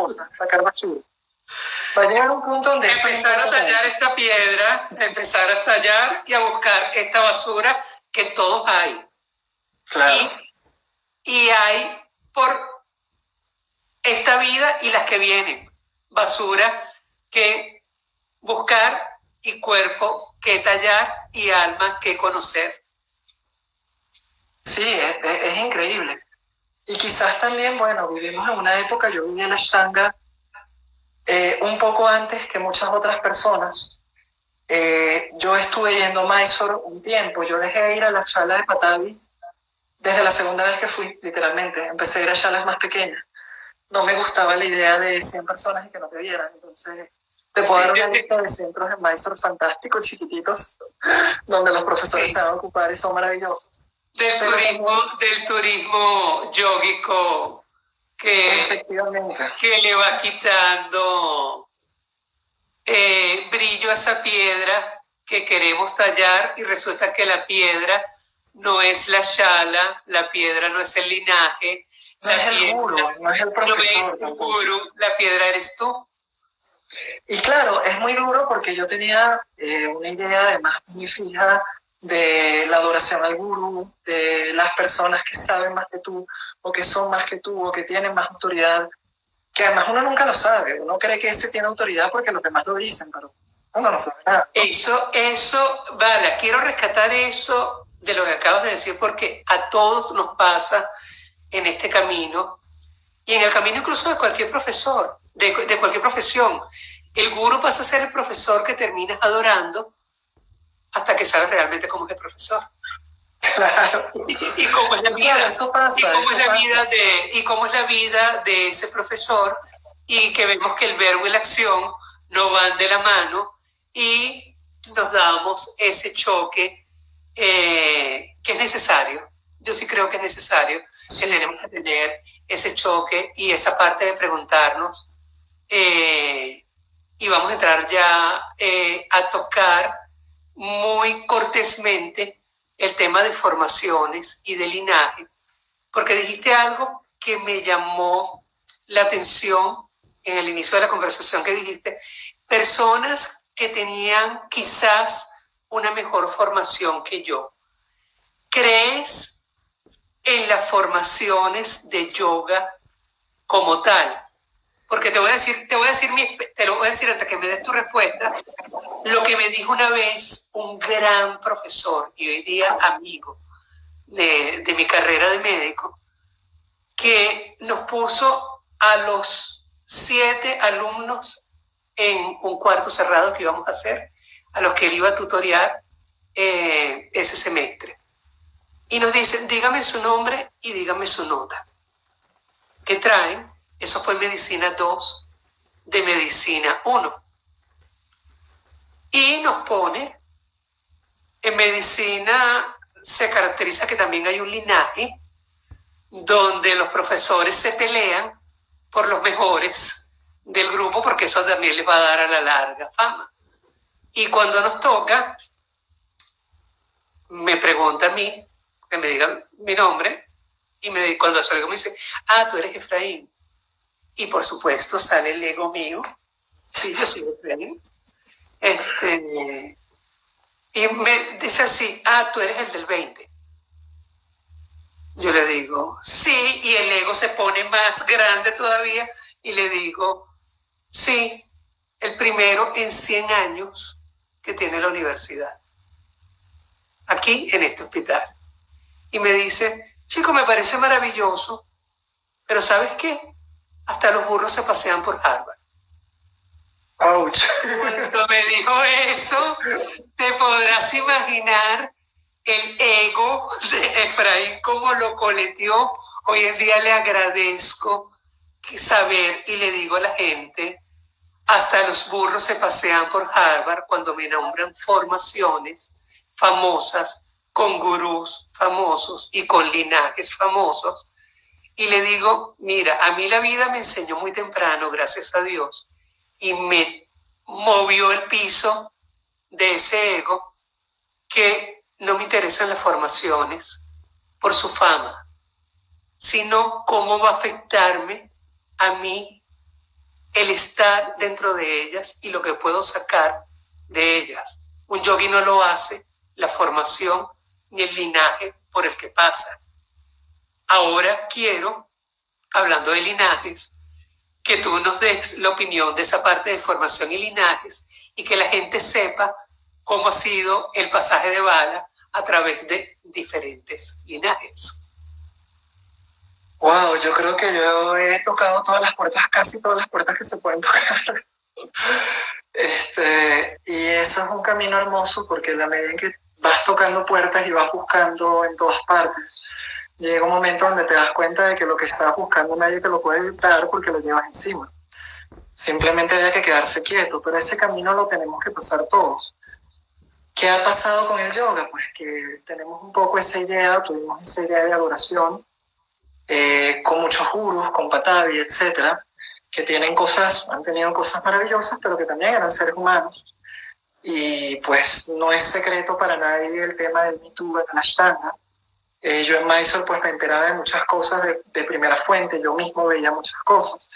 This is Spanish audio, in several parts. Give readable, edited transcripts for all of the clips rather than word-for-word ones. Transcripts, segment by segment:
cosas, sacar basura. Va a llegar un punto donde empezar a tallar esta piedra, empezar a tallar y a buscar esta basura que todos hay. Claro. Y hay por esta vida y las que vienen. Basura que buscar y cuerpo que tallar y alma que conocer. Sí, es increíble. Y quizás también, bueno, vivimos en una época, yo viví en la Ashtanga un poco antes que muchas otras personas. Yo estuve yendo a Mysore un tiempo, yo dejé de ir a la sala de Patavi desde la segunda vez que fui, literalmente. Empecé a ir a salas más pequeñas. No me gustaba la idea de 100 personas y que no te vieran, entonces te puedo dar una lista de centros en Mysore fantásticos, chiquititos, donde los profesores se van a ocupar y son maravillosos. Del turismo yógico que le va quitando brillo a esa piedra que queremos tallar, y resulta que la piedra no es la shala, la piedra no es el linaje, no es el gurú, no es el profesor. No es el gurú, la piedra eres tú. Y claro, es muy duro porque yo tenía una idea además muy fija de la adoración al gurú, de las personas que saben más que tú, o que son más que tú, o que tienen más autoridad, que además uno nunca lo sabe. Uno cree que ese tiene autoridad porque los demás lo dicen, pero uno no sabe nada. Eso, vale, quiero rescatar eso de lo que acabas de decir, porque a todos nos pasa en este camino, y en el camino incluso de cualquier profesor, de cualquier profesión. El gurú pasa a ser el profesor que terminas adorando hasta que sabes realmente cómo es el profesor. Claro. Y cómo es la vida. Claro, eso pasa. Y cómo es la vida de ese profesor, y que vemos que el verbo y la acción no van de la mano, y nos damos ese choque que es necesario. Yo sí creo que es necesario, que tenemos que tener ese choque y esa parte de preguntarnos. Y vamos a entrar ya a tocar muy cortésmente el tema de formaciones y de linaje, porque dijiste algo que me llamó la atención en el inicio de la conversación, que dijiste personas que tenían quizás una mejor formación que yo. ¿Crees en las formaciones de yoga como tal? Porque te lo voy a decir hasta que me des tu respuesta, lo que me dijo una vez un gran profesor y hoy día amigo de mi carrera de médico, que nos puso a los 7 alumnos en un cuarto cerrado que íbamos a hacer, a los que él iba a tutorear ese semestre. Y nos dicen, dígame su nombre y dígame su nota. ¿Qué traen? Eso fue Medicina 2 de Medicina 1. Y nos pone, en medicina se caracteriza que también hay un linaje donde los profesores se pelean por los mejores del grupo, porque eso también les va a dar a la larga fama. Y cuando nos toca, me pregunta a mí, que me diga mi nombre, y cuando salgo me dice, tú eres Efraín. Y por supuesto sale el ego mío. Sí, yo soy Efraín. Y me dice así, tú eres el del 20. Yo le digo, sí, y el ego se pone más grande todavía, y le digo, sí, el primero en 100 años que tiene la universidad, aquí en este hospital. Y me dice, chico, me parece maravilloso, pero ¿sabes qué? Hasta los burros se pasean por Harvard. Ouch. Cuando me dijo eso, te podrás imaginar el ego de Efraín, cómo lo coleteó. Hoy en día le agradezco saber, y le digo a la gente, hasta los burros se pasean por Harvard, cuando me nombran formaciones famosas, con gurús famosos y con linajes famosos. Y le digo, mira, a mí la vida me enseñó muy temprano, gracias a Dios, y me movió el piso de ese ego, que no me interesan las formaciones por su fama, sino cómo va a afectarme a mí el estar dentro de ellas y lo que puedo sacar de ellas. Un yogi no lo hace la formación ni el linaje por el que pasa. Ahora quiero, hablando de linajes, que tú nos des la opinión de esa parte de formación y linajes y que la gente sepa cómo ha sido el pasaje de bala a través de diferentes linajes. Wow, yo creo que yo he tocado todas las puertas, casi todas las puertas que se pueden tocar. Y eso es un camino hermoso porque en la medida en que vas tocando puertas y vas buscando en todas partes, llega un momento donde te das cuenta de que lo que estás buscando nadie te lo puede dar porque lo llevas encima. Simplemente había que quedarse quieto, pero ese camino lo tenemos que pasar todos. ¿Qué ha pasado con el yoga? Pues que tenemos un poco esa idea, tuvimos esa idea de adoración, con muchos gurús, con Patavi, etcétera, que han tenido cosas maravillosas, pero que también eran seres humanos. Y pues no es secreto para nadie el tema del Me Too en la Ashtanga. Yo en Mysore pues me enteraba de muchas cosas de primera fuente, yo mismo veía muchas cosas.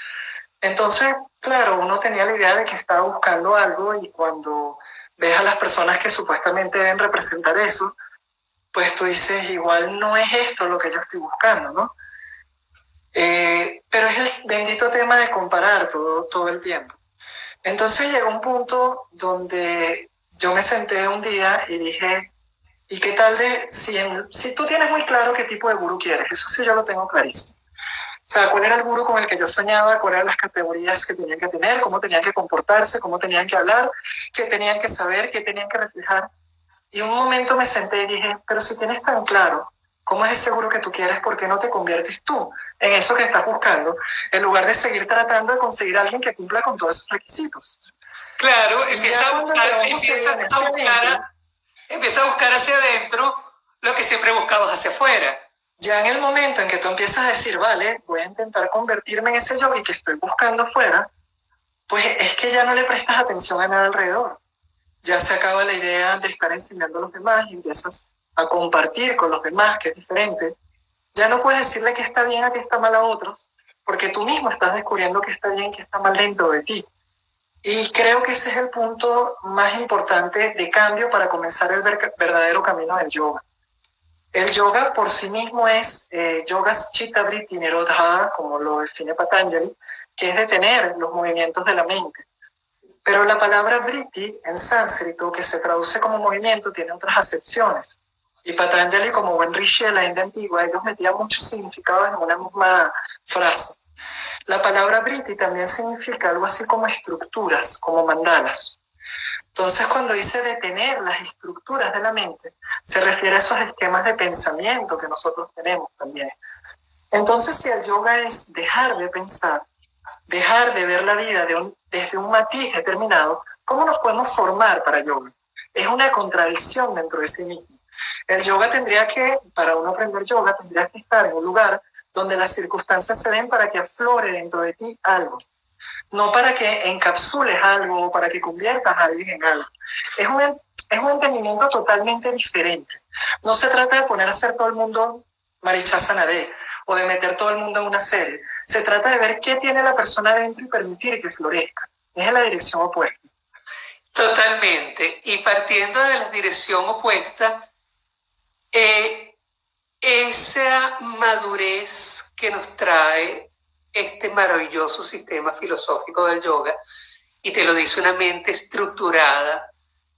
Entonces, claro, uno tenía la idea de que estaba buscando algo y cuando ves a las personas que supuestamente deben representar eso, pues tú dices, igual no es esto lo que yo estoy buscando, ¿no? Pero es el bendito tema de comparar todo el tiempo. Entonces llegó un punto donde yo me senté un día y dije, ¿y qué tal si tú tienes muy claro qué tipo de gurú quieres? Eso sí yo lo tengo clarísimo. O sea, cuál era el gurú con el que yo soñaba, cuáles eran las categorías que tenían que tener, cómo tenían que comportarse, cómo tenían que hablar, qué tenían que saber, qué tenían que reflejar. Y un momento me senté y dije, pero si tienes tan claro cómo es ese gurú que tú quieres, ¿por qué no te conviertes tú en eso que estás buscando, en lugar de seguir tratando de conseguir a alguien que cumpla con todos esos requisitos? Claro, empieza a buscar hacia adentro lo que siempre buscabas hacia afuera. Ya en el momento en que tú empiezas a decir, vale, voy a intentar convertirme en ese yogi que estoy buscando afuera, pues es que ya no le prestas atención a nada alrededor. Ya se acaba la idea de estar enseñando a los demás y empiezas a compartir con los demás, que es diferente. Ya no puedes decirle que está bien a que está mal a otros, porque tú mismo estás descubriendo que está bien, que está mal dentro de ti. Y creo que ese es el punto más importante de cambio para comenzar el verdadero camino del yoga. El yoga por sí mismo es yoga chitta vritti nirodha, como lo define Patanjali, que es detener los movimientos de la mente. Pero la palabra vritti en sánscrito, que se traduce como movimiento, tiene otras acepciones. Y Patanjali, como buen rishi de la India antigua, ellos metían muchos significados en una misma frase. La palabra vritti también significa algo así como estructuras, como mandalas. Entonces, cuando dice detener las estructuras de la mente, se refiere a esos esquemas de pensamiento que nosotros tenemos también. Entonces, si el yoga es dejar de pensar, dejar de ver la vida desde un matiz determinado, ¿cómo nos podemos formar para yoga? Es una contradicción dentro de sí mismo. El yoga para uno aprender yoga, tendría que estar en un lugar donde las circunstancias se den para que aflore dentro de ti algo. No para que encapsules algo o para que conviertas a alguien en algo. Es un entendimiento totalmente diferente. No se trata de poner a hacer todo el mundo Maricha Sanaré o de meter todo el mundo en una serie. Se trata de ver qué tiene la persona dentro y permitir que florezca. Es en la dirección opuesta. Totalmente. Y partiendo de la dirección opuesta, esa madurez que nos trae este maravilloso sistema filosófico del yoga, y te lo dice una mente estructurada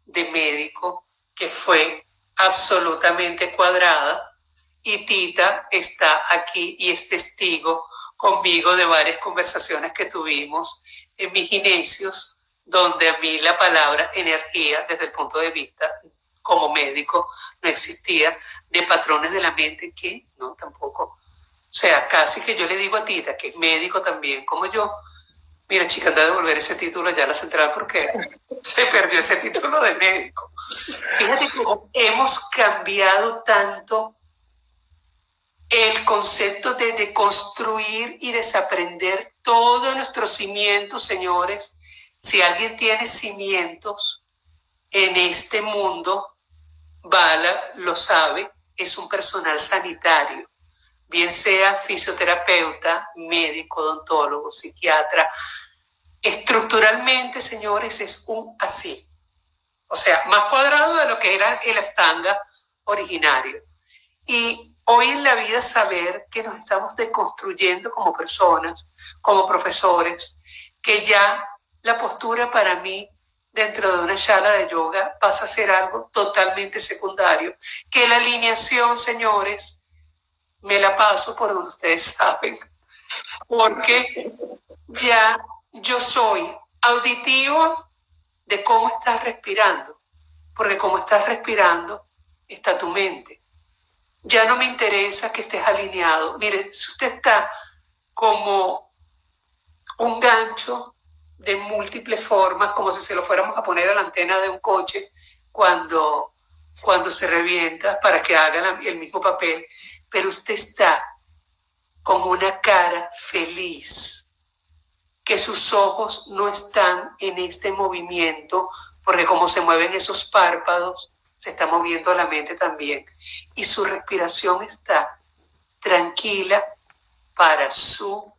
de médico que fue absolutamente cuadrada, y Tita está aquí y es testigo conmigo de varias conversaciones que tuvimos en mis inicios, donde a mí la palabra energía, desde el punto de vista como médico, no existía, de patrones de la mente que no, tampoco. O sea, casi que yo le digo a Tita, que es médico también como yo, mira chica, anda a devolver ese título ya a la central porque se perdió ese título de médico. Fíjate cómo hemos cambiado tanto el concepto de deconstruir y desaprender todos nuestros cimientos, señores. Si alguien tiene cimientos en este mundo, Bala lo sabe, es un personal sanitario, bien sea fisioterapeuta, médico, odontólogo, psiquiatra, Estructuralmente, señores, es un así. O sea, más cuadrado de lo que era el Ashtanga originario. Y hoy en la vida saber que nos estamos deconstruyendo como personas, como profesores, que ya la postura para mí dentro de una sala de yoga pasa a ser algo totalmente secundario, que la alineación, señores, me la paso por donde ustedes saben, porque ya yo soy auditivo de cómo estás respirando, porque como estás respirando está tu mente. Ya no me interesa que estés alineado. Mire, si usted está como un gancho de múltiples formas, como si se lo fuéramos a poner a la antena de un coche cuando se revienta para que haga el mismo papel, pero usted está con una cara feliz, que sus ojos no están en este movimiento, porque como se mueven esos párpados, se está moviendo la mente también, y su respiración está tranquila para su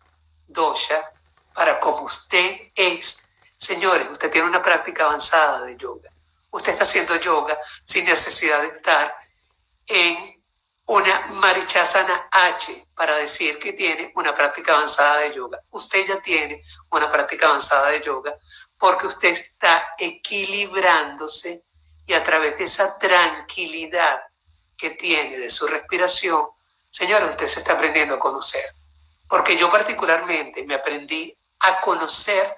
dosha, para como usted es. Señores, usted tiene una práctica avanzada de yoga. Usted está haciendo yoga sin necesidad de estar en una Marichasana H para decir que tiene una práctica avanzada de yoga. Usted ya tiene una práctica avanzada de yoga porque usted está equilibrándose y a través de esa tranquilidad que tiene de su respiración, señora, usted se está aprendiendo a conocer. Porque yo particularmente me aprendí a conocer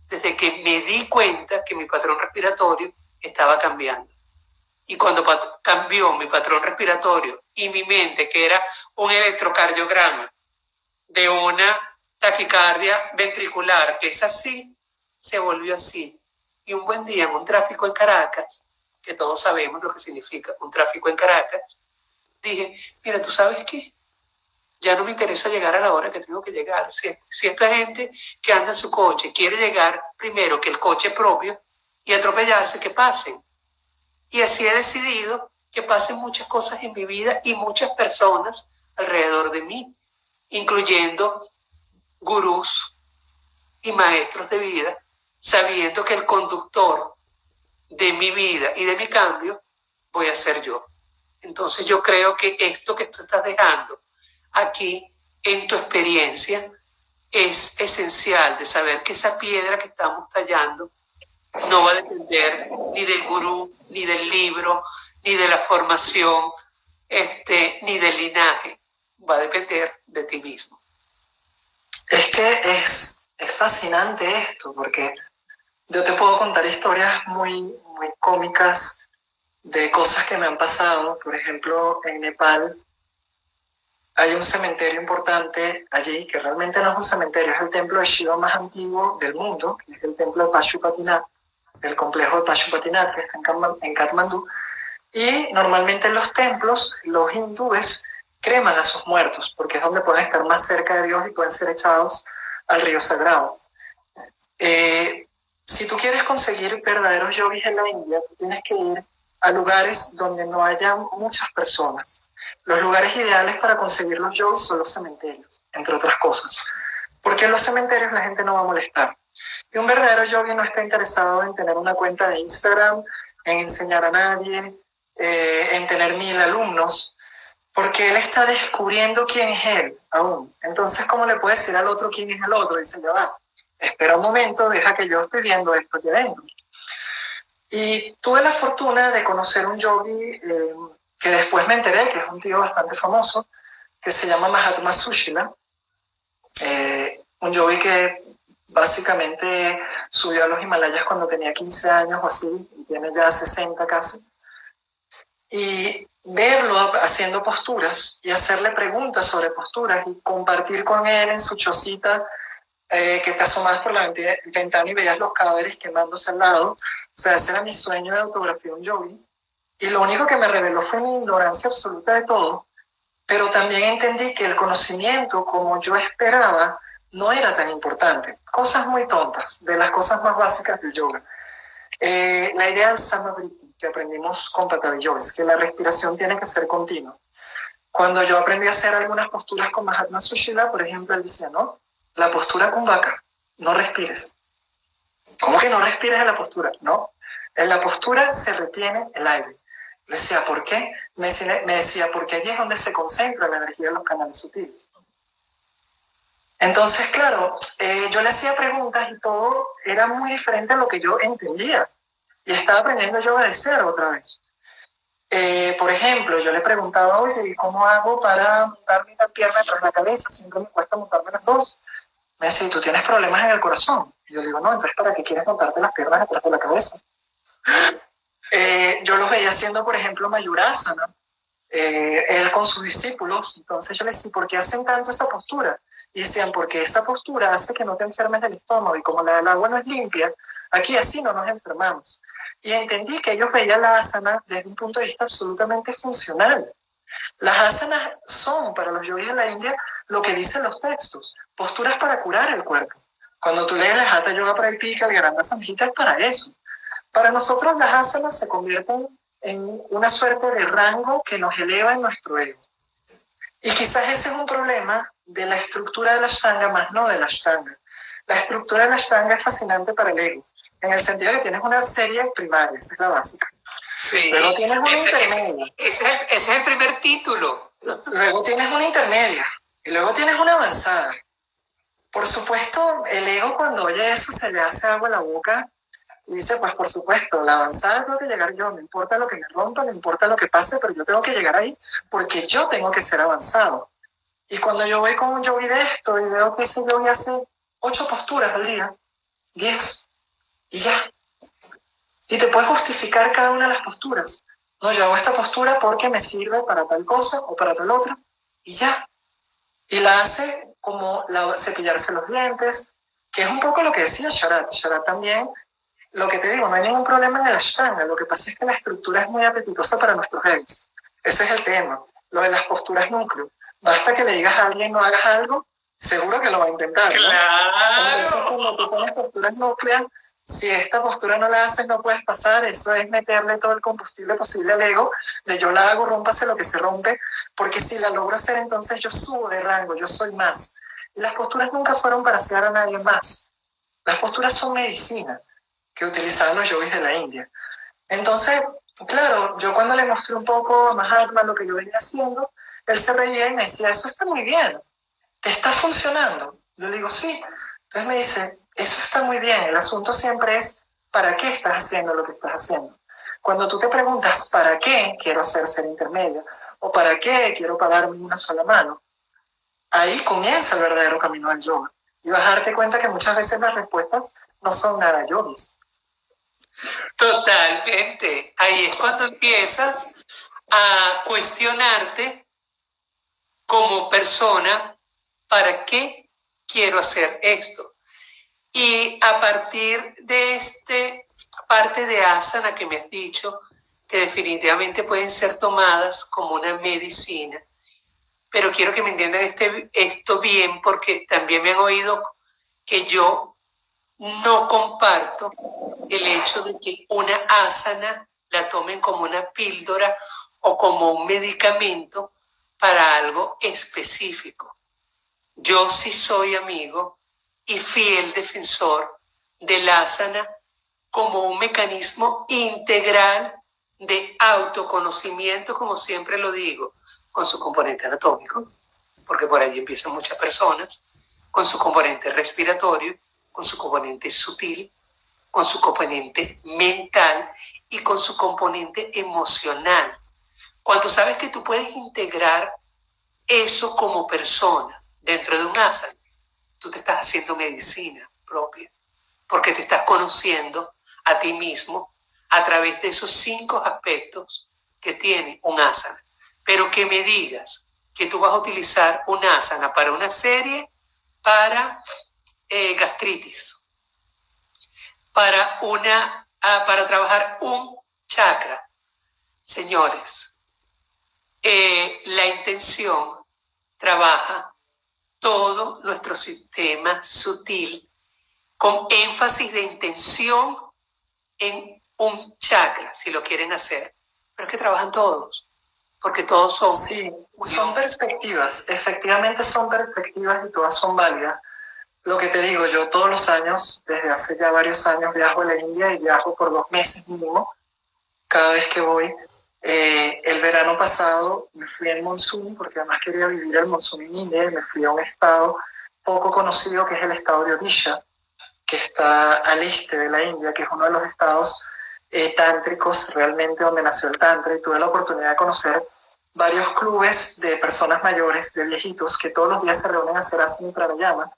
desde que me di cuenta que mi patrón respiratorio estaba cambiando. Y cuando cambió mi patrón respiratorio y mi mente, que era un electrocardiograma de una taquicardia ventricular, que es así, se volvió así. Y un buen día en un tráfico en Caracas, que todos sabemos lo que significa un tráfico en Caracas, dije, mira, ¿tú sabes qué? Ya no me interesa llegar a la hora que tengo que llegar. Si esta gente que anda en su coche quiere llegar primero que el coche propio y atropellarse, que pasen. Y así he decidido que pasen muchas cosas en mi vida y muchas personas alrededor de mí, incluyendo gurús y maestros de vida, sabiendo que el conductor de mi vida y de mi cambio voy a ser yo. Entonces yo creo que esto que tú estás dejando aquí en tu experiencia es esencial, de saber que esa piedra que estamos tallando no va a depender ni del gurú, ni del libro, ni de la formación, ni del linaje. Va a depender de ti mismo. Es que es fascinante esto, porque yo te puedo contar historias muy cómicas de cosas que me han pasado. Por ejemplo, en Nepal hay un cementerio importante allí, que realmente no es un cementerio, es el templo de Shiva más antiguo del mundo, que es el templo de Pashupatinath, el complejo de Pashupatinath, que está en Katmandú. Y normalmente en los templos, los hindúes creman a sus muertos, porque es donde pueden estar más cerca de Dios y pueden ser echados al río sagrado. Si tú quieres conseguir verdaderos yogis en la India, tú tienes que ir a lugares donde no haya muchas personas. Los lugares ideales para conseguir los yogis son los cementerios, entre otras cosas. Porque en los cementerios la gente no va a molestar. Y un verdadero yogi no está interesado en tener una cuenta de Instagram, en enseñar a nadie, en tener 1000 alumnos, porque él está descubriendo quién es él aún. Entonces, ¿cómo le puede decir al otro quién es el otro? Dice, ya va, espera un momento, deja que yo estoy viendo esto aquí adentro. Y tuve la fortuna de conocer un yogi que después me enteré que es un tío bastante famoso, que se llama Mahatma Sushila, un yogi que básicamente subió a los Himalayas cuando tenía 15 años o así, y tiene ya 60 casi. Y verlo haciendo posturas y hacerle preguntas sobre posturas y compartir con él en su chocita que está asomada por la ventana y veías los cadáveres quemándose al lado. O sea, ese era mi sueño de autografía un yogi. Y lo único que me reveló fue mi ignorancia absoluta de todo, pero también entendí que el conocimiento, como yo esperaba, no era tan importante. Cosas muy tontas, de las cosas más básicas del yoga. La idea del Samavriti que aprendimos con Patanjali Yoga es que la respiración tiene que ser continua. Cuando yo aprendí a hacer algunas posturas con Mahatma Sushila, por ejemplo, él decía, no, la postura Kumbhaka, no respires. que no respires en la postura. No, en la postura se retiene el aire. Le decía, ¿por qué? Me decía, porque allí es donde se concentra la energía de los canales sutiles. Entonces, claro, yo le hacía preguntas y todo era muy diferente a lo que yo entendía. Y estaba aprendiendo yo a obedecer otra vez. Por ejemplo, yo le preguntaba, oye, ¿cómo hago para montar mi pierna tras la cabeza? Siempre me cuesta montarme las dos. Me decía, ¿tú tienes problemas en el corazón? Y yo le digo, no, entonces ¿para qué quieres montarte las piernas detrás de la cabeza? Yo los veía haciendo, por ejemplo, Mayurasana, él con sus discípulos. Entonces yo les decía, ¿por qué hacen tanto esa postura? Y decían, porque esa postura hace que no te enfermes del estómago, y como la del agua no es limpia, aquí así no nos enfermamos. Y entendí que ellos veían la asana desde un punto de vista absolutamente funcional. Las asanas son, para los yogis de la India, lo que dicen los textos, posturas para curar el cuerpo. Cuando tú lees la Hatha Yoga Praktika, el Garanda Samhita, es para eso. Para nosotros las asanas se convierten en una suerte de rango que nos eleva en nuestro ego. Y quizás ese es un problema de la estructura de la Ashtanga, más no de la Ashtanga. La estructura de la Ashtanga es fascinante para el ego, en el sentido de que tienes una serie primaria, esa es la básica. Sí, luego tienes una intermedia. Ese es el primer título. Luego tienes una intermedia y luego tienes una avanzada. Por supuesto, el ego cuando oye eso se le hace agua a la boca y dice, pues por supuesto, la avanzada tengo que llegar yo, no importa lo que me rompa, no importa lo que pase, pero yo tengo que llegar ahí porque yo tengo que ser avanzado. Y cuando yo voy con un yogi de esto y veo que ese yogi hace 8 posturas al día, 10, y ya. Y te puedes justificar cada una de las posturas. No, yo hago esta postura porque me sirve para tal cosa o para tal otra, y ya. Y la hace como cepillarse los dientes, que es un poco lo que decía Sharat. Sharat también, lo que te digo, no hay ningún problema en el Ashtanga, lo que pasa es que la estructura es muy apetitosa para nuestros egos. Ese es el tema, lo de las posturas núcleo. Basta que le digas a alguien no hagas algo, seguro que lo va a intentar, ¿no? ¡Claro! Entonces, cuando tú pones posturas núcleas, si esta postura no la haces, no puedes pasar. Eso es meterle todo el combustible posible al ego, de yo la hago, rómpase lo que se rompe, porque si la logro hacer, entonces yo subo de rango, yo soy más. Y las posturas nunca fueron para hacer a nadie más. Las posturas son medicina que utilizaban los yogis de la India. Entonces, claro, yo cuando le mostré un poco a Mahatma lo que yo venía haciendo, él se reía y me decía, eso está muy bien, ¿te está funcionando? Yo le digo, sí. Entonces me dice, eso está muy bien, el asunto siempre es, ¿para qué estás haciendo lo que estás haciendo? Cuando tú te preguntas, ¿para qué quiero hacer ser intermedia? ¿O para qué quiero pararme en una sola mano? Ahí comienza el verdadero camino del yoga. Y vas a darte cuenta que muchas veces las respuestas no son nada yogis. Totalmente. Ahí es cuando empiezas a cuestionarte como persona, ¿para qué quiero hacer esto? Y a partir de este parte de asana que me has dicho, que definitivamente pueden ser tomadas como una medicina, pero quiero que me entiendan esto bien, porque también me han oído que yo no comparto el hecho de que una asana la tomen como una píldora o como un medicamento para algo específico. Yo sí soy amigo y fiel defensor del asana como un mecanismo integral de autoconocimiento, como siempre lo digo, con su componente anatómico, porque por allí empiezan muchas personas, con su componente respiratorio, con su componente sutil, con su componente mental y con su componente emocional. Cuando sabes que tú puedes integrar eso como persona dentro de un asana, tú te estás haciendo medicina propia, porque te estás conociendo a ti mismo a través de esos 5 aspectos que tiene un asana. Pero que me digas que tú vas a utilizar un asana para una serie, para gastritis, para trabajar un chakra. Señores, la intención trabaja todo nuestro sistema sutil con énfasis de intención en un chakra, si lo quieren hacer. Pero es que trabajan todos, porque todos son... Sí, son perspectivas, efectivamente son perspectivas y todas son válidas. Lo que te digo, yo todos los años, desde hace ya varios años, viajo a la India y viajo por 2 meses mínimo cada vez que voy. El verano pasado me fui en monzón, porque además quería vivir el monzón en India, y me fui a un estado poco conocido que es el estado de Odisha, que está al este de la India, que es uno de los estados tántricos realmente donde nació el tantra, y tuve la oportunidad de conocer varios clubes de personas mayores, de viejitos, que todos los días se reúnen a hacer asana y pranayama.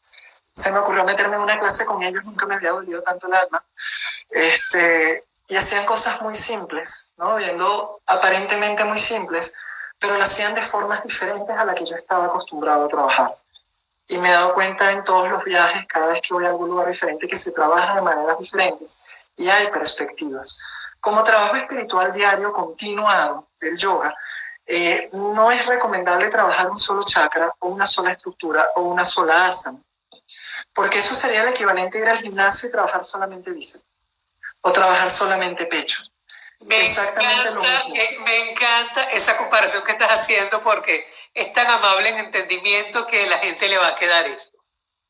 Se me ocurrió meterme en una clase con ellos, nunca me había dolido tanto el alma. Y hacían cosas muy simples, ¿no? Viendo aparentemente muy simples, pero lo hacían de formas diferentes a las que yo estaba acostumbrado a trabajar. Y me he dado cuenta en todos los viajes, cada vez que voy a algún lugar diferente, que se trabaja de maneras diferentes y hay perspectivas. Como trabajo espiritual diario continuado del yoga, no es recomendable trabajar un solo chakra o una sola estructura o una sola asana, porque eso sería el equivalente a ir al gimnasio y trabajar solamente bíceps o trabajar solamente pecho. Exactamente lo mismo. Me encanta esa comparación que estás haciendo, porque es tan amable en entendimiento que a la gente le va a quedar esto.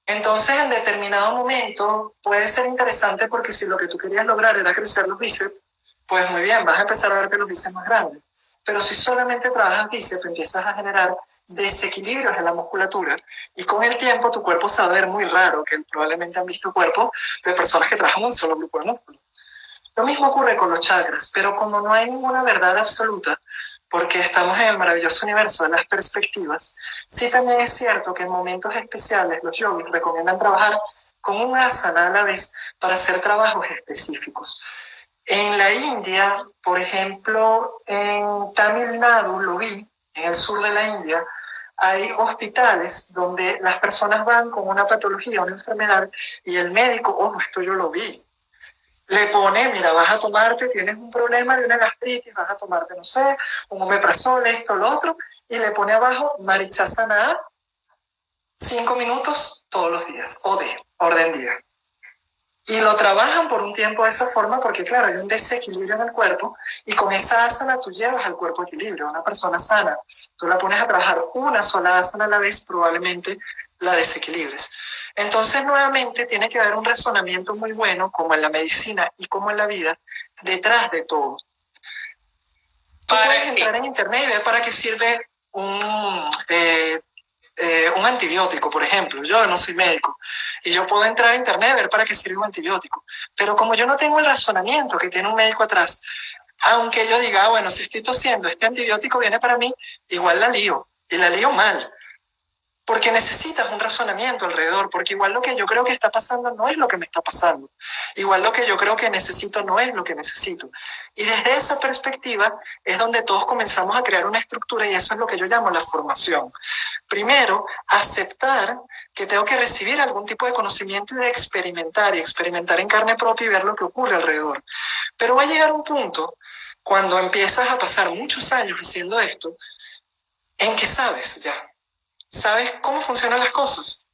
Entonces, en determinado momento puede ser interesante, porque si lo que tú querías lograr era crecer los bíceps, pues muy bien, vas a empezar a verte los bíceps más grandes. Pero si solamente trabajas bíceps, empiezas a generar desequilibrios en la musculatura, y con el tiempo tu cuerpo se va a ver muy raro, que probablemente han visto cuerpos de personas que trabajan un solo grupo de músculo. Lo mismo ocurre con los chakras, pero como no hay ninguna verdad absoluta, porque estamos en el maravilloso universo de las perspectivas, sí también es cierto que en momentos especiales los yogis recomiendan trabajar con un asana a la vez para hacer trabajos específicos. En la India, por ejemplo, en Tamil Nadu, lo vi, en el sur de la India, hay hospitales donde las personas van con una patología, una enfermedad, y el médico, ojo, esto yo lo vi, le pone, mira, vas a tomarte, tienes un problema de una gastritis, vas a tomarte, no sé, un omeprazol, esto, lo otro, y le pone abajo Marichasana 5 minutos todos los días, orden día. Y lo trabajan por un tiempo de esa forma, porque claro, hay un desequilibrio en el cuerpo, y con esa asana tú llevas al cuerpo a equilibrio. Una persona sana, tú la pones a trabajar una sola asana a la vez, probablemente la desequilibres. Entonces, nuevamente, tiene que haber un razonamiento muy bueno, como en la medicina y como en la vida, detrás de todo. Tú puedes entrar en internet y ver para qué sirve un antibiótico, por ejemplo. Yo no soy médico y yo puedo entrar a internet y ver para qué sirve un antibiótico. Pero como yo no tengo el razonamiento que tiene un médico atrás, aunque yo diga, bueno, si estoy tosiendo, este antibiótico viene para mí, igual la lío, y la lío mal. Porque necesitas un razonamiento alrededor, porque igual lo que yo creo que está pasando no es lo que me está pasando. Igual lo que yo creo que necesito no es lo que necesito. Y desde esa perspectiva es donde todos comenzamos a crear una estructura, y eso es lo que yo llamo la formación. Primero, aceptar que tengo que recibir algún tipo de conocimiento y de experimentar, y experimentar en carne propia y ver lo que ocurre alrededor. Pero va a llegar un punto, cuando empiezas a pasar muchos años haciendo esto, en que sabes ya. Sabes cómo funcionan las cosas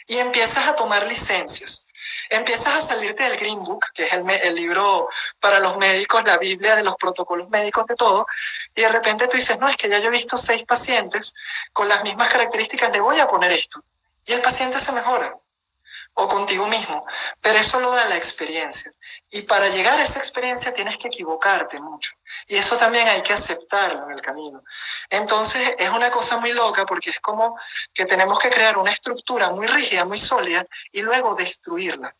y empiezas a tomar licencias. Empiezas a salirte del Green Book, que es el libro para los médicos, la Biblia de los protocolos médicos de todo, y de repente tú dices, no, es que ya yo he visto 6 pacientes con las mismas características, le voy a poner esto. Y el paciente se mejora, o contigo mismo, pero eso lo da la experiencia. Y para llegar a esa experiencia tienes que equivocarte mucho. Y eso también hay que aceptarlo en el camino. Entonces es una cosa muy loca, porque es como que tenemos que crear una estructura muy rígida, muy sólida, y luego destruirla.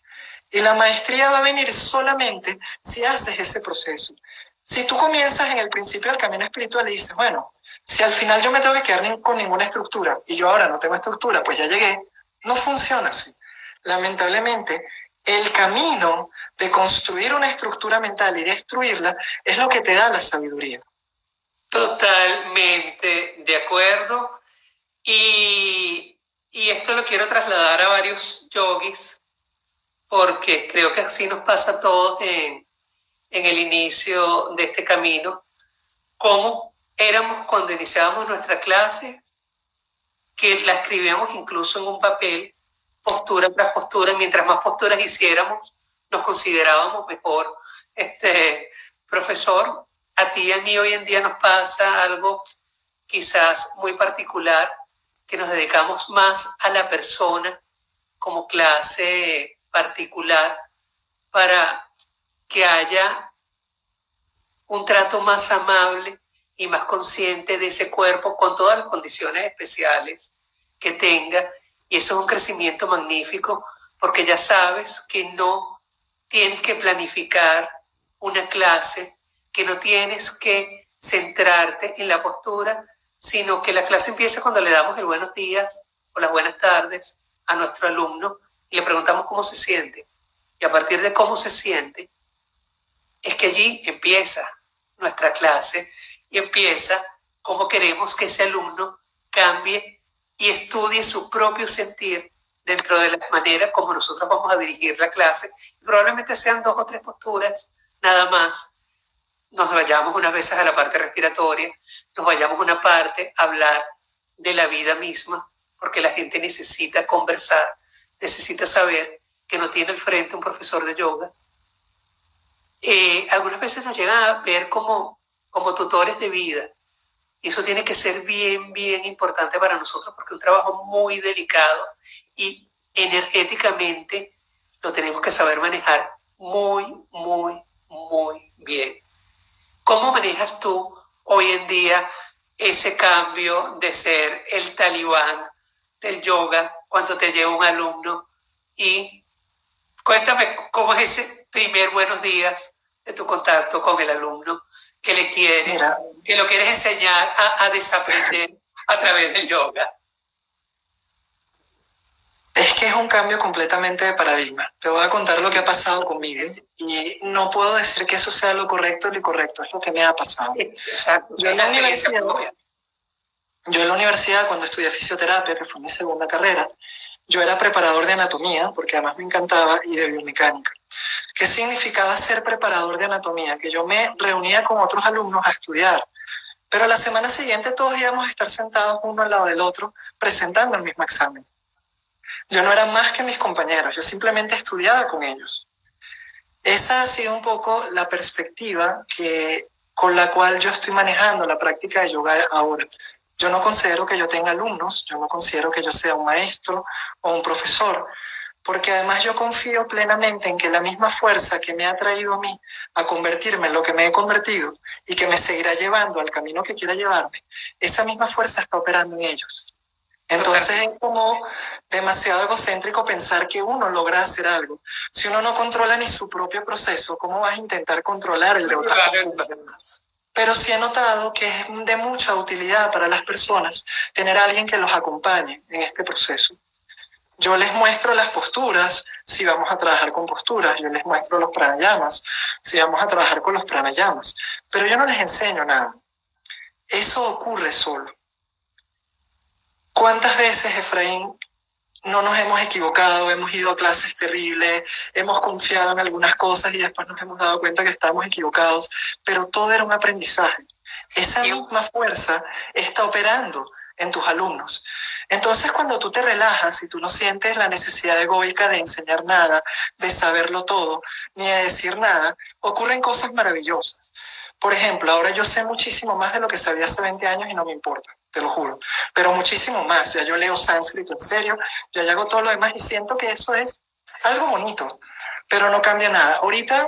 Y la maestría va a venir solamente si haces ese proceso. Si tú comienzas en el principio del camino espiritual y dices, bueno, si al final yo me tengo que quedar con ninguna estructura y yo ahora no tengo estructura, pues ya llegué, no funciona así. Lamentablemente, el camino de construir una estructura mental y destruirla es lo que te da la sabiduría. Totalmente de acuerdo. Y esto lo quiero trasladar a varios yogis, porque creo que así nos pasa a todos en el inicio de este camino. Cómo éramos cuando iniciábamos nuestra clase, que la escribíamos incluso en un papel, postura tras postura. Mientras más posturas hiciéramos, nos considerábamos mejor. Profesor, a ti y a mí hoy en día nos pasa algo quizás muy particular, que nos dedicamos más a la persona como clase particular para que haya un trato más amable y más consciente de ese cuerpo con todas las condiciones especiales que tenga. Y eso es un crecimiento magnífico, porque ya sabes que no tienes que planificar una clase, que no tienes que centrarte en la postura, sino que la clase empieza cuando le damos el buenos días o las buenas tardes a nuestro alumno y le preguntamos cómo se siente. Y a partir de cómo se siente, es que allí empieza nuestra clase y empieza cómo queremos que ese alumno cambie y estudie su propio sentir dentro de la manera como nosotros vamos a dirigir la clase. Probablemente sean 2 o 3 posturas, nada más. Nos vayamos unas veces a la parte respiratoria, nos vayamos una parte a hablar de la vida misma, porque la gente necesita conversar, necesita saber que no tiene al frente un profesor de yoga. Algunas veces nos llegan a ver como tutores de vida, y eso tiene que ser bien, bien importante para nosotros, porque es un trabajo muy delicado y energéticamente lo tenemos que saber manejar muy, muy, muy bien. ¿Cómo manejas tú hoy en día ese cambio de ser el talibán del yoga cuando te llega un alumno? Y cuéntame cómo es ese primer buenos días de tu contacto con el alumno, que le quieres, Mira, que lo quieres enseñar a desaprender a través del yoga. es que es un cambio completamente de paradigma. Te voy a contar lo que ha pasado conmigo y no puedo decir que eso sea lo correcto o lo incorrecto, es lo que me ha pasado. Exacto. Yo en la universidad, cuando estudié fisioterapia, que fue mi segunda carrera, yo era preparador de anatomía, porque además me encantaba, y de biomecánica. ¿Qué significaba ser preparador de anatomía? Que yo me reunía con otros alumnos a estudiar, pero la semana siguiente todos íbamos a estar sentados uno al lado del otro, presentando el mismo examen. Yo no era más que mis compañeros, yo simplemente estudiaba con ellos. Esa ha sido un poco la perspectiva con la cual yo estoy manejando la práctica de yoga ahora. Yo no considero que yo tenga alumnos, yo no considero que yo sea un maestro o un profesor, porque además yo confío plenamente en que la misma fuerza que me ha traído a mí a convertirme en lo que me he convertido y que me seguirá llevando al camino que quiera llevarme, esa misma fuerza está operando en ellos. Entonces es como demasiado egocéntrico pensar que uno logra hacer algo. Si uno no controla ni su propio proceso, ¿cómo vas a intentar controlar el de otras personas? Pero sí he notado que es de mucha utilidad para las personas tener a alguien que los acompañe en este proceso. Yo les muestro las posturas, si vamos a trabajar con posturas, yo les muestro los pranayamas, si vamos a trabajar con los pranayamas, pero yo no les enseño nada. Eso ocurre solo. ¿Cuántas veces, Efraín, no nos hemos equivocado, hemos ido a clases terribles, hemos confiado en algunas cosas y después nos hemos dado cuenta que estábamos equivocados, pero todo era un aprendizaje? Esa misma fuerza está operando en tus alumnos. Entonces, cuando tú te relajas y tú no sientes la necesidad egoica de enseñar nada, de saberlo todo, ni de decir nada, ocurren cosas maravillosas. Por ejemplo, ahora yo sé muchísimo más de lo que sabía hace 20 años y no me importa, te lo juro, pero muchísimo más. Ya yo leo sánscrito en serio, ya yo hago todo lo demás y siento que eso es algo bonito, pero no cambia nada. Ahorita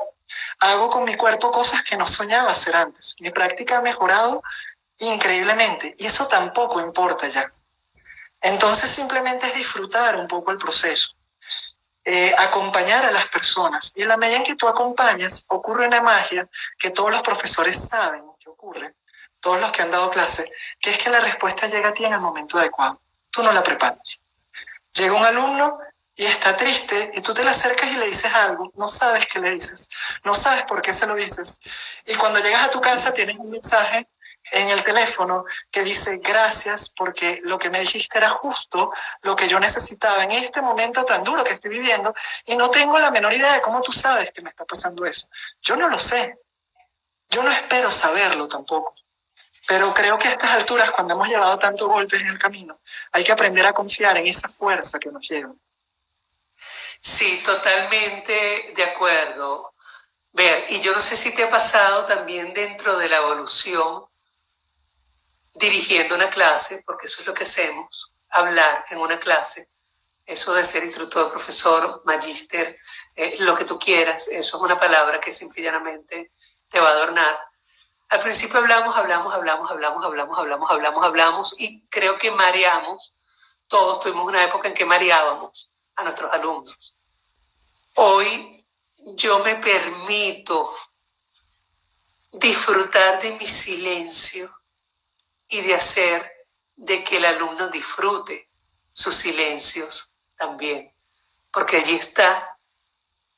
hago con mi cuerpo cosas que no soñaba hacer antes. Mi práctica ha mejorado increíblemente y eso tampoco importa ya. Entonces simplemente es disfrutar un poco el proceso. Acompañar a las personas. Y en la medida en que tú acompañas, ocurre una magia que todos los profesores saben que ocurre, todos los que han dado clase, que es que la respuesta llega a ti en el momento adecuado. Tú no la preparas. Llega un alumno y está triste y tú te le acercas y le dices algo, no sabes qué le dices, no sabes por qué se lo dices. Y cuando llegas a tu casa tienes un mensaje en el teléfono que dice gracias porque lo que me dijiste era justo lo que yo necesitaba en este momento tan duro que estoy viviendo y no tengo la menor idea de cómo tú sabes que me está pasando eso. Yo no lo sé. Yo no espero saberlo tampoco. Pero creo que a estas alturas, cuando hemos llevado tantos golpes en el camino, hay que aprender a confiar en esa fuerza que nos lleva. Sí, totalmente de acuerdo. Ver, y yo no sé si te ha pasado también dentro de la evolución, dirigiendo una clase, porque eso es lo que hacemos, hablar en una clase, eso de ser instructor, profesor, magíster, lo que tú quieras, eso es una palabra que simple y llanamente te va a adornar. Al principio hablamos y creo que mareamos, todos tuvimos una época en que mareábamos a nuestros alumnos. Hoy yo me permito disfrutar de mi silencio y de hacer de que el alumno disfrute sus silencios también, porque allí está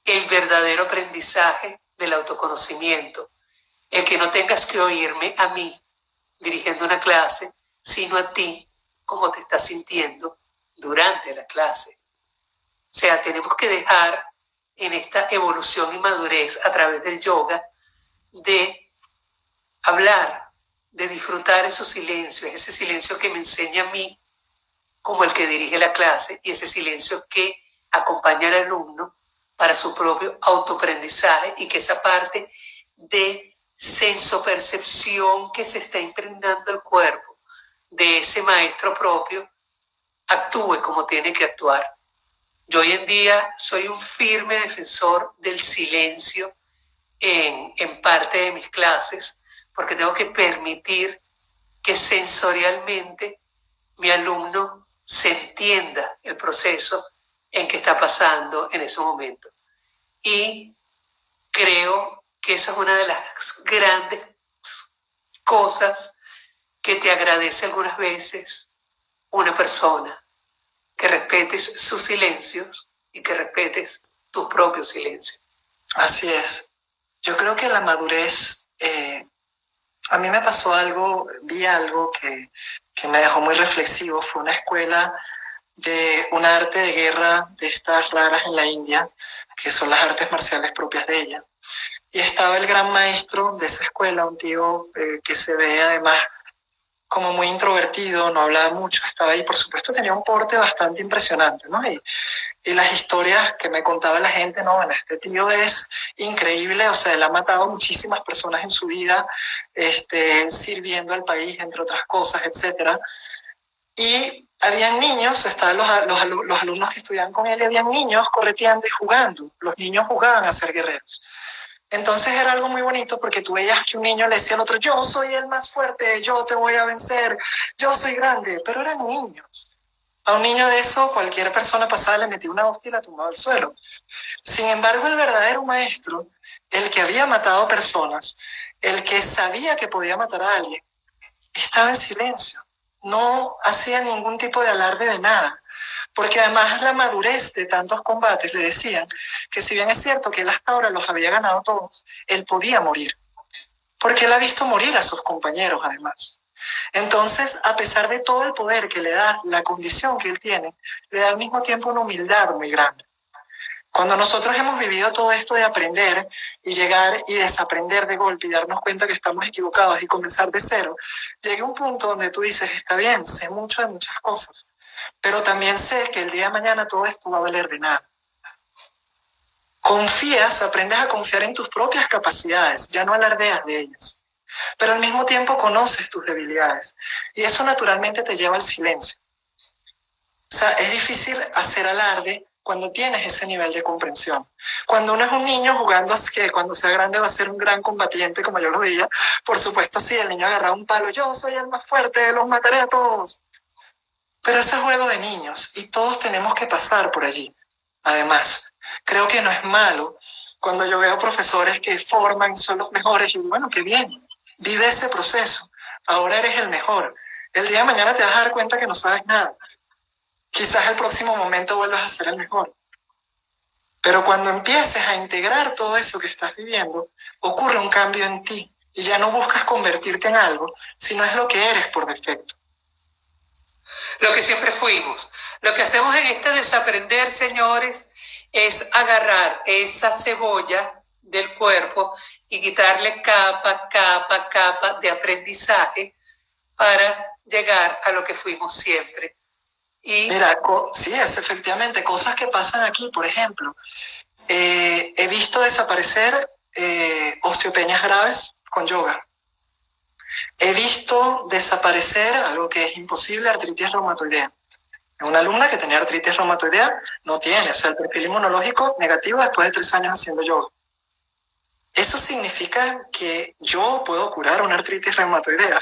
el verdadero aprendizaje del autoconocimiento, el que no tengas que oírme a mí dirigiendo una clase, sino a ti, cómo te estás sintiendo durante la clase. O sea, tenemos que dejar en esta evolución y madurez a través del yoga de hablar, de disfrutar esos silencios, ese silencio que me enseña a mí como el que dirige la clase y ese silencio que acompaña al alumno para su propio autoaprendizaje y que esa parte de sensopercepción que se está impregnando el cuerpo de ese maestro propio actúe como tiene que actuar. Yo hoy en día soy un firme defensor del silencio en parte de mis clases, porque tengo que permitir que sensorialmente mi alumno se entienda el proceso en que está pasando en ese momento. Y creo que esa es una de las grandes cosas que te agradece algunas veces una persona, que respetes sus silencios y que respetes tus propios silencios. Así es. Yo creo que la madurez, a mí me pasó algo, vi algo que me dejó muy reflexivo. Fue una escuela de un arte de guerra de estas raras en la India, que son las artes marciales propias de ella. Y estaba el gran maestro de esa escuela, un tío que se ve además como muy introvertido, no hablaba mucho, estaba ahí, por supuesto tenía un porte bastante impresionante, ¿no? Y las historias que me contaba la gente, no, bueno, este tío es increíble, o sea, él ha matado muchísimas personas en su vida, sirviendo al país, entre otras cosas, etcétera. Y habían niños, estaban los alumnos que estudiaban con él, y habían niños correteando y jugando. Los niños jugaban a ser guerreros. Entonces era algo muy bonito porque tú veías que un niño le decía al otro, yo soy el más fuerte, yo te voy a vencer, yo soy grande, pero eran niños. A un niño de eso, cualquier persona pasada le metía una hostia y la tumbaba al suelo. Sin embargo, el verdadero maestro, el que había matado personas, el que sabía que podía matar a alguien, estaba en silencio. No hacía ningún tipo de alarde de nada. Porque además la madurez de tantos combates le decían que si bien es cierto que él hasta ahora los había ganado todos, él podía morir. Porque él ha visto morir a sus compañeros además. Entonces, a pesar de todo el poder que le da la condición que él tiene, le da al mismo tiempo una humildad muy grande. Cuando nosotros hemos vivido todo esto de aprender y llegar y desaprender de golpe y darnos cuenta que estamos equivocados y comenzar de cero, llega un punto donde tú dices, está bien, sé mucho de muchas cosas, pero también sé que el día de mañana todo esto va a valer de nada. Confías, aprendes a confiar en tus propias capacidades, ya no alardeas de ellas, pero al mismo tiempo conoces tus debilidades y eso naturalmente te lleva al silencio. O sea, es difícil hacer alarde cuando tienes ese nivel de comprensión. Cuando uno es un niño jugando, que cuando sea grande va a ser un gran combatiente, como yo lo veía, por supuesto sí, el niño agarra un palo, yo soy el más fuerte, los mataré a todos. Pero ese es juego de niños y todos tenemos que pasar por allí. Además, creo que no es malo cuando yo veo profesores que forman, son los mejores, y bueno, qué bien, vive ese proceso, ahora eres el mejor. El día de mañana te vas a dar cuenta que no sabes nada. Quizás el próximo momento vuelvas a ser el mejor. Pero cuando empieces a integrar todo eso que estás viviendo, ocurre un cambio en ti y ya no buscas convertirte en algo, sino es lo que eres por defecto. Lo que siempre fuimos. Lo que hacemos en este desaprender, señores, es agarrar esa cebolla del cuerpo y quitarle capa de aprendizaje para llegar a lo que fuimos siempre. Y mira, sí, es efectivamente cosas que pasan aquí. Por ejemplo, he visto desaparecer osteopenias graves con yoga. He visto desaparecer algo que es imposible, artritis reumatoidea. Una alumna que tenía artritis reumatoidea no tiene, o sea, el perfil inmunológico negativo después de 3 años haciendo yoga. ¿Eso significa que yo puedo curar una artritis reumatoidea?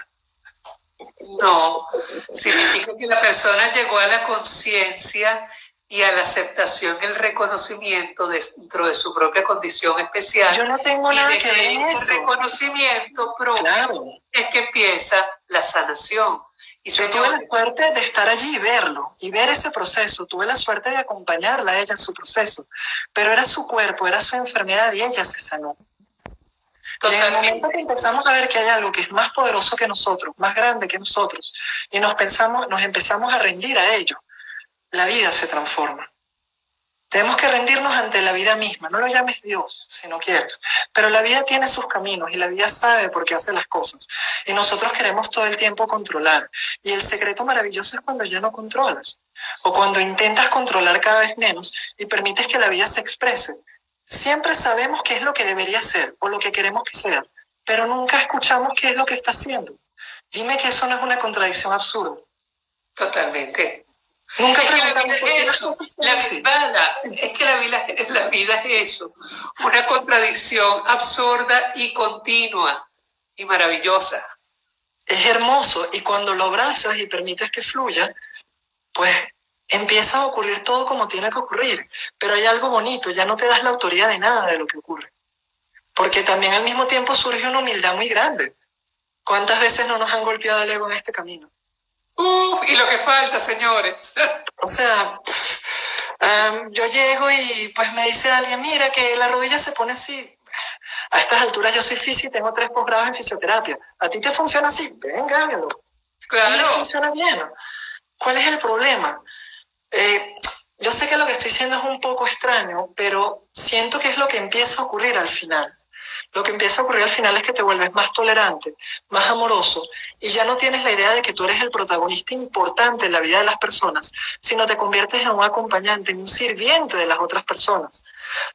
No, significa que la persona llegó a la conciencia y a la aceptación, el reconocimiento dentro de su propia condición especial. Yo no tengo nada que ver en eso. El reconocimiento propio, claro, es que empieza la sanación. Y yo tuve la suerte de estar allí y verlo, y ver ese proceso. Tuve la suerte de acompañarla a ella en su proceso. Pero era su cuerpo, era su enfermedad y ella se sanó. Y en el momento que empezamos a ver que hay algo que es más poderoso que nosotros, más grande que nosotros, y nos empezamos a rendir a ello, la vida se transforma. Tenemos que rendirnos ante la vida misma. No lo llames Dios, si no quieres. Pero la vida tiene sus caminos y la vida sabe por qué hace las cosas. Y nosotros queremos todo el tiempo controlar. Y el secreto maravilloso es cuando ya no controlas. O cuando intentas controlar cada vez menos y permites que la vida se exprese. Siempre sabemos qué es lo que debería ser o lo que queremos que sea, pero nunca escuchamos qué es lo que está haciendo. Dime que eso no es una contradicción absurda. Totalmente. Nunca es que la vida es eso. La vida es eso. Una contradicción absurda y continua y maravillosa. Es hermoso, y cuando lo abrazas y permites que fluya, pues empieza a ocurrir todo como tiene que ocurrir. Pero hay algo bonito, ya no te das la autoridad de nada de lo que ocurre. Porque también al mismo tiempo surge una humildad muy grande. ¿Cuántas veces no nos han golpeado el ego en este camino? Y lo que falta, señores. O sea, yo llego y pues me dice alguien, mira que la rodilla se pone así. A estas alturas yo soy físico y tengo 3 posgrados en fisioterapia. ¿A ti te funciona así? Venga, hágalo. Claro. Y funciona bien. ¿Cuál es el problema? Yo sé que lo que estoy diciendo es un poco extraño, pero siento que es lo que empieza a ocurrir al final. Lo que empieza a ocurrir al final es que te vuelves más tolerante, más amoroso, y ya no tienes la idea de que tú eres el protagonista importante en la vida de las personas, sino te conviertes en un acompañante, en un sirviente de las otras personas,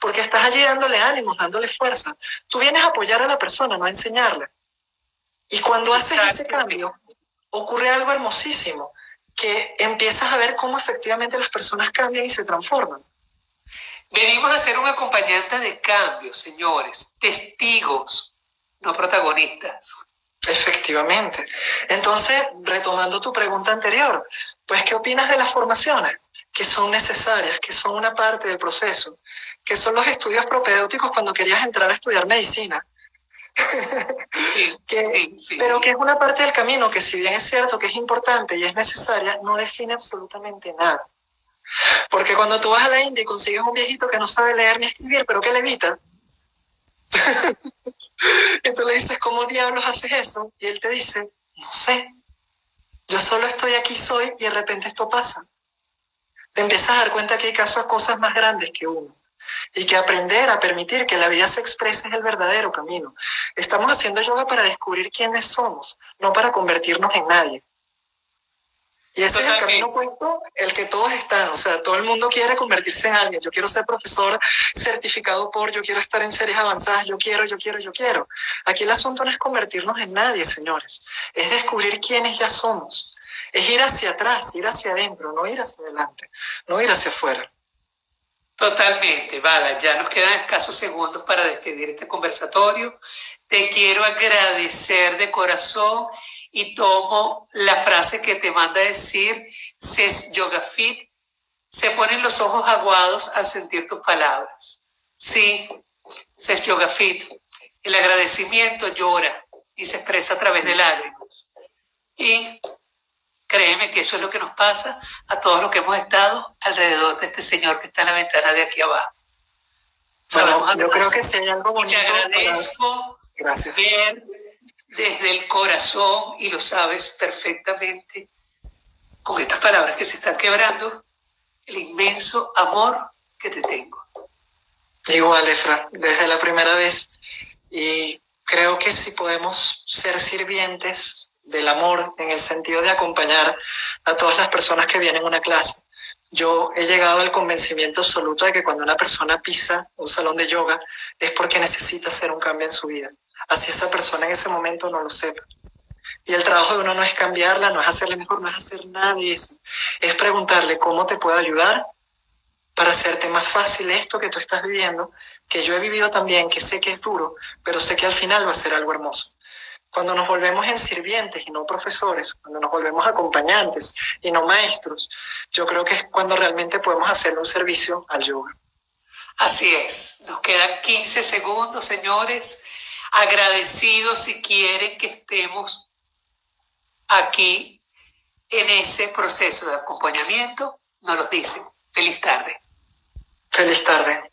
porque estás allí dándole ánimos, dándole fuerza. Tú vienes a apoyar a la persona, no a enseñarle. Y cuando haces ese cambio, ocurre algo hermosísimo, que empiezas a ver cómo efectivamente las personas cambian y se transforman. Venimos a ser un acompañante de cambio, señores, testigos, no protagonistas. Efectivamente. Entonces, retomando tu pregunta anterior, pues, ¿qué opinas de las formaciones? Que son necesarias, que son una parte del proceso, que son los estudios propedéuticos cuando querías entrar a estudiar medicina. Sí, sí. Pero que es una parte del camino que, si bien es cierto que es importante y es necesaria, no define absolutamente nada. Porque cuando tú vas a la India y consigues un viejito que no sabe leer ni escribir, pero que levita, y tú le dices, ¿cómo diablos haces eso? Y él te dice, no sé, yo solo estoy aquí, soy, y de repente esto pasa. Te empiezas a dar cuenta que hay cosas más grandes que uno. Y que aprender a permitir que la vida se exprese es el verdadero camino. Estamos haciendo yoga para descubrir quiénes somos, no para convertirnos en nadie. Y ese es el camino opuesto, el que todos están. O sea, todo el mundo quiere convertirse en alguien. Yo quiero ser profesor certificado yo quiero estar en series avanzadas, yo quiero. Aquí el asunto no es convertirnos en nadie, señores. Es descubrir quiénes ya somos. Es ir hacia atrás, ir hacia adentro, no ir hacia adelante, no ir hacia afuera. Totalmente, Vala. Ya nos quedan escasos segundos para despedir este conversatorio. Te quiero agradecer de corazón y tomo la frase que te manda a decir Ses Yoga Fit. Se ponen los ojos aguados al sentir tus palabras. Sí, Ses Yoga Fit. El agradecimiento llora y se expresa a través de lágrimas. Y créeme que eso es lo que nos pasa a todos los que hemos estado alrededor de este señor que está en la ventana de aquí abajo. Bueno, yo creo que si hay algo bonito. Te agradezco ver desde el corazón, y lo sabes perfectamente, con estas palabras que se están quebrando, el inmenso amor que te tengo. Igual, Efra, desde la primera vez. Y creo que si podemos ser sirvientes del amor en el sentido de acompañar a todas las personas que vienen a una clase. Yo he llegado al convencimiento absoluto de que cuando una persona pisa un salón de yoga es porque necesita hacer un cambio en su vida. Así esa persona en ese momento no lo sepa. Y el trabajo de uno no es cambiarla, no es hacerle mejor, no es hacer nada de eso. Es preguntarle cómo te puedo ayudar para hacerte más fácil esto que tú estás viviendo, que yo he vivido también, que sé que es duro, pero sé que al final va a ser algo hermoso. Cuando nos volvemos en sirvientes y no profesores, cuando nos volvemos acompañantes y no maestros, yo creo que es cuando realmente podemos hacerle un servicio al yoga. Así es. Nos quedan 15 segundos, señores. Agradecidos si quieren que estemos aquí en ese proceso de acompañamiento, nos lo dicen. Feliz tarde. Feliz tarde.